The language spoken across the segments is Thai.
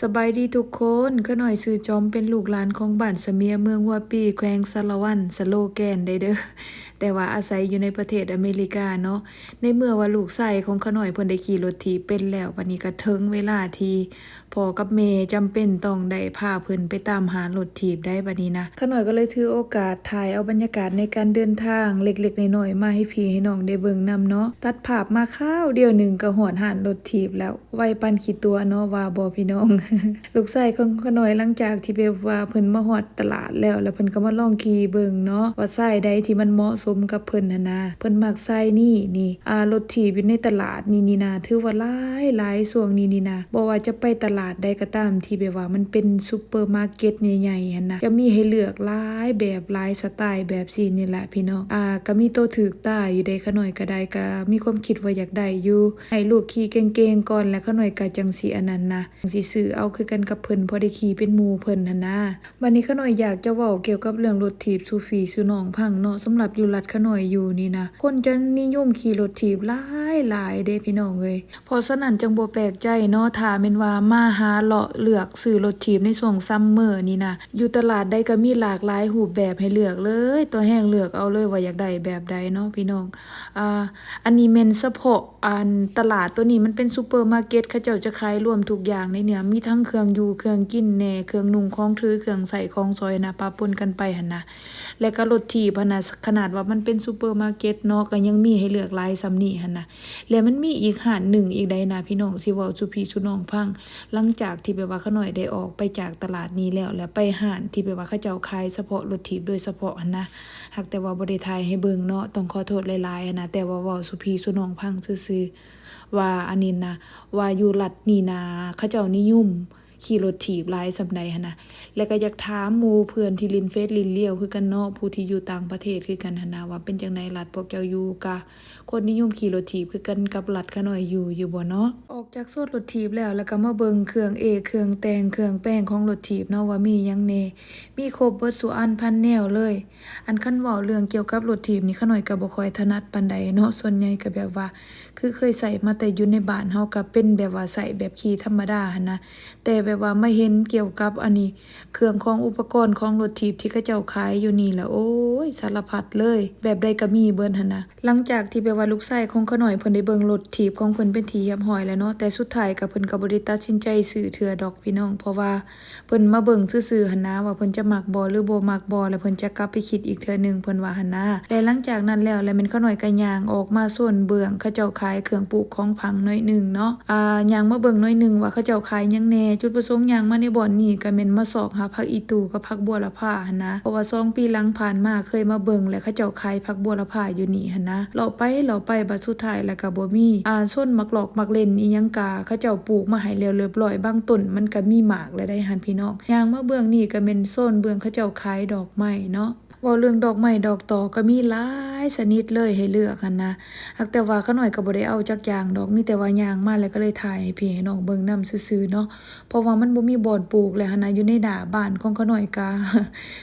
สบายดีทุกคนขาน้อยชื่อจอมเป็นลูกหลานของบ้านสะเมียเมืองหัวปีแขวงสะละวันสโลแกนได้เด้อแต่ว่าอาศัยอยู่ในประเทศอเมริกาเนาะในเมื่อว่าลูกชายของขาน้อยเพิ่นได้ขี่รถถีบเป็นแล้วบัดนี้ก็ถึงเวลาที่พ่อกับแม่จำเป็นต้องได้พาเพิ่นไปตามหารถถีบได้บัดนี้นะขาน้อยก็เลยถือโอกาสถ่ายเอาบรรยากาศในการเดินทางเล็กๆน้อยๆมาให้พี่ให้น้องได้เบิ่งนํเนาะตัดภาพมาคราวเดียวหนึงก็ฮอดหารถถีบแล้วไวปานขี้ตัวเนาะว่าบ่พี่น้อง ลูกชายคนขน้อยหลังจากที่แบบว่าเพิ่นมาฮอดตลาดแล้วเพิ่นก็มาลองขี่เบิ่งเนาะว่าไส้ใดที่มันเหมาะสมกับเพิ่นหั่นนะเพิ่นมักไส้นี่รถถีบอยู่ในตลาดนี่นะถือว่าหลายช่วงนี้นี่นะบ่ว่าจะไปตลาดใดก็ตามที่แบบว่ามันเป็นซุปเปอร์มาร์เก็ตใหญ่ๆหั่นนะจะมีให้เลือกหลายแบบหลายสไตล์แบบซี่นี่แหละพี่น้องก็มีตัวถูกตาอยู่ได้ขน้อยก็ได้ก็มีความคิดว่าอยากได้อยู่ให้ลูกขี่เก่งๆก่อนแล้วขน้อยก็จังสิอันนั้นนะสิซื้อเอาคือกันกับเพิ่นพอได้ขี่เป็นหมู่เพิ่นหั่นนะวันนี้ขาน้อยอยากจะเว้าเกี่ยวกับเรื่องรถถีบสู่พี่สู่น้องพังเนาะสำหรับอยู่รัฐขาน้อยอยู่นี่นะคนจะนิยมขี่รถถีบหลายเด้พี่น้องเอ้ยเพราะฉะนั้นจังบ่แปลกใจเนาะถ้าแม่นว่ามาหาเลาะเลือกซื้อรถถีบในช่วงซัมเมอร์นี่นะอยู่ตลาดใดก็มีหลากหลายรูปแบบให้เลือกเลยตัวแห้งเลือกเอาเลยว่าอยากได้แบบใดเนาะพี่น้องอ่าอันนี้แม่นเฉพาะตลาดตัวนี้มันเป็นซูเปอร์มาร์เก็ตเขาเจ้าจะขายรวมทุกอย่างในเนี่ยมีทั้งเครื่องอยู่เครื่องกินแหน่เครื่องนุ่งของถือเครื่องใส่ของซอยนะปะปนกันไปหั่นนะแล้วก็รถถีบหั่นน่ะขนาดว่ามันเป็นซูเปอร์มาร์เก็ตเนาะก็ยังมีให้เลือกหลายส่ำนี้หั่นน่ะแล้วมันมีอีกห้านหนึ่งอีกใดนะพี่น้องสิเว้าสู่พี่สู่น้องฟังหลังจากที่แบบว่าขาน้อยได้ออกไปจากตลาดนี้แล้วไปห้านที่แบบว่าเขาเจ้าขายเฉพาะรถถีบโดยเฉพาะหั่นนะหากแต่ว่าบ่ได้ถ่ายให้เบิ่งเนาะต้องขอโทษหลายๆหั่นนะแต่ว่าเว้าสู่พี่สู่น้องฟังซื่อๆว่าอันนี้นะว่าอยู่รัฐนี่นะเขาเจ้านิยมขี่รถถีบหลายส่ำใดหั้นนะแล้วก็อยากถามหมู่เพื่อนที่ลินเฟซลินเลียวคือกันเนาะผู้ที่อยู่ต่างประเทศคือกันหั้นนะว่าเป็นจังไดรัฐพวกเจ้าอยู่กะคนนิยมขี่รถถีบคือกันกับรัฐขาน้อยอยู่บ่เนาะออกจากโซนรถถีบแล้วก็มาเบิ่งเครื่องเครื่องแต่งเครื่องแป้งของรถถีบเนาะว่ามีหยังแหน่มีครบเบิดซุอันพันแนวเลยอันคันเว้าเรื่องเกี่ยวกับรถถีบนี่ขาน้อยก็บ่ค่อยถนัดปานใดเนาะส่วนใหญ่ก็แบบว่าคือเคยใส่มาแต่อยู่ในบ้านเฮาก็เป็นแบบว่าใส่แบบขี่ธรรมดาหั้นนะแต่แบบว่ามาเห็นเกี่ยวกับอันนี้เครื่องของอุปกรณ์ของรถถีบที่เขาเจ้าขายอยู่นี่แหละโอ้ยสารพัดเลยแบบใดก็มีเบิดหั่นนะหลังจากที่แบบว่าลูกชายของขาน้อยเพิ่นได้เบิ่งรถถีบของเพิ่นเป็นที่เรียบร้อยแล้วเนาะแต่สุดท้ายก็เพิ่นก็บ่ได้ตัดสินใจซื้อเทื่อดอกพี่น้องเพราะว่าเพิ่นมาเบิ่งซื่อๆหั่นนะว่าเพิ่นจะมักบ่หรือบ่มักบ่แล้วเพิ่นจะกลับไปคิดอีกเทื่อหนึงเพิ่นว่าหั่นนะและหลังจากนั้นแล้วแม่นขาน้อยก็ย่างออกมาโซนเบื้องเขาเจ้าขายเครื่องปลูกของผังน้อยหนึ่งเนาะย่างมาเบิ่งน้อยหนึ่งว่าเขาเจ้าขายหยังแหน่จุดประสงค์ย่างมาในบ่อนนี้ก็แม่นมาสอกหาผักอีตู่กับผักบัวละพาหั่นนะเพราะว่า2ปีหลังผ่านมาเคยมาเบิ่งแล้วเขาเจ้าขายผักบัวละพาอยู่นี่หั่นนะเลาไปบัดสุดท้ายแล้วก็บ่มีส้นมักหลอกมักเล่นอีหยังกะเขาเจ้าปลูกมาให้แล้วเรียบร้อยบางต้นมันก็มีหมากแล้วได้หั่นพี่น้องย่างมาเบิ่งนี่ก็แม่นโซนเบิ่งเขาเจ้าขายดอกไม้เนาะเว้าเรื่องดอกไม้ดอกตอก็มีหลายชนิดเลยให้เลือกหั่นนะหากแต่ว่าขาน้อยก็บ่ได้เอาจักอย่างดอกมีแต่ว่าย่างมาแล้วก็เลยถ่ายให้พี่ให้น้องเบิ่งนำซื่อๆเนาะเพราะว่ามันบ่มีบ่อนปลูกแล้วหั่นนะอยู่ในหน้าบ้านของขาน้อยกะ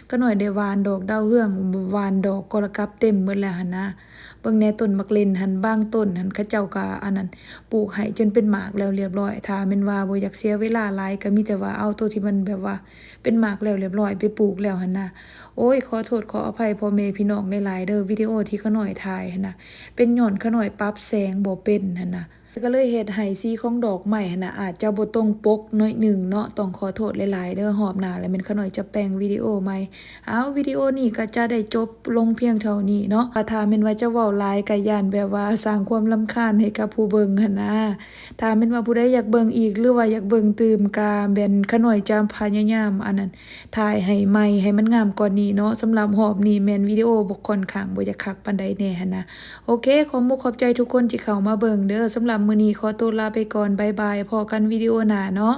ขาน้อยได้หว่านดอกดาวเรืองหว่านดอกกรกับเต็มเบิดแล้วหั่นนะเบิ่งแหน่ต้นมักเล่นหั่นบางต้นหั่นเขาเจ้าก็อันนั้นปลูกให้จนเป็นหมากแล้วเรียบร้อยถ้าแม่นว่าบ่อยากเสียเวลาหลายก็มีแต่ว่าเอาตัวที่มันแบบว่าเป็นหมากแล้วเรียบร้อยไปปลูกแล้วหั่นนะโอ้ยขอโทษขออภัยพ่อแม่พี่น้องหลายๆเด้อวิดีโอที่ขาน้อยถ่ายหั่นน่ะเป็นญ้อนขาน้อยปรับแสงบ่เป็นหั่นน่ะก็เลยเฮ็ดให้สีของดอกไม้หั่นน่ะอาจจะบ่ตรงปกน้อยหนึ่งเนาะต้องขอโทษหลายๆเด้อรอบหน้าแล้วแม่นขาน้อยจะแปลงวิดีโอใหม่วิดีโอนี้ก็จะได้จบลงเพียงเท่านี้เนาะถ้าแม่นว่าจะเว้าหลายก็ย้านแบบว่าสร้างความรำคาญให้กับผู้เบิ่งหั่นนะถ้าแม่นว่าผู้ใดอยากเบิ่งอีกหรือว่าอยากเบิ่งตื่มก็แม่นขาน้อยจะพยายามอันนั้นถ่ายให้ใหม่ให้มันงามกว่านี้เนาะสำหรับรอบนี้แม่นวิดีโอบ่ค่อนข้างบ่อยากคักปานใดแน่หั่นนะโอเคขอมุกขอบใจทุกคนที่เข้ามาเบิ่งเด้อสำหรับมื้อนี้ขอตัวลาไปก่อนบ๊ายบายพอกันวิดีโอหน้าเนาะ